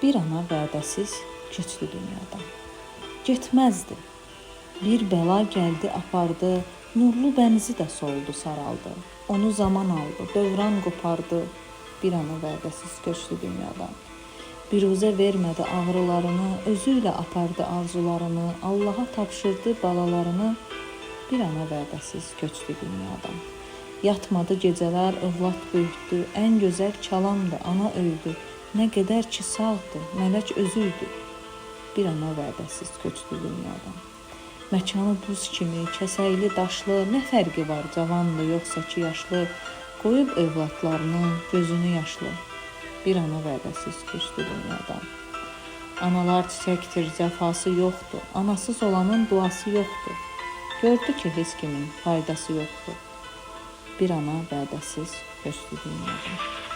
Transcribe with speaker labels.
Speaker 1: Bir ana vədəsiz köçdü dünyadan. Getməzdi. Bir bəla gəldi, apardı, nurlu bənizi də soldu, saraldı. Onu zaman aldı, dövran qopardı. Bir ana vədəsiz köçdü dünyadan. Biruzə vermədi ağrılarını, özü ilə apardı arzularını, Allaha tapşırdı balalarını. Bir ana vədəsiz köçdü dünyadan. Yatmadı gecələr, övlad böyütdü, ən gözəl çalandı, ana öydü. Nə qədər ki sağdı, mələk özüydü. Bir ana vədəsiz köçdü dünyadan. Məkanı buz kimi, kəsəkli, daşlı, nə fərqi var cavanlı, yoxsa ki yaşlı, qoyub övladlarını, gözünü yaşlı. Bir ana vədəsiz köçdü dünyadan. Analar çiçəkdir, cəfası yoxdur, anasız olanın duası yoxdur. Gördü ki heç kimin faydası yoxdur. Bir ana vədəsiz köçdü dünyadan.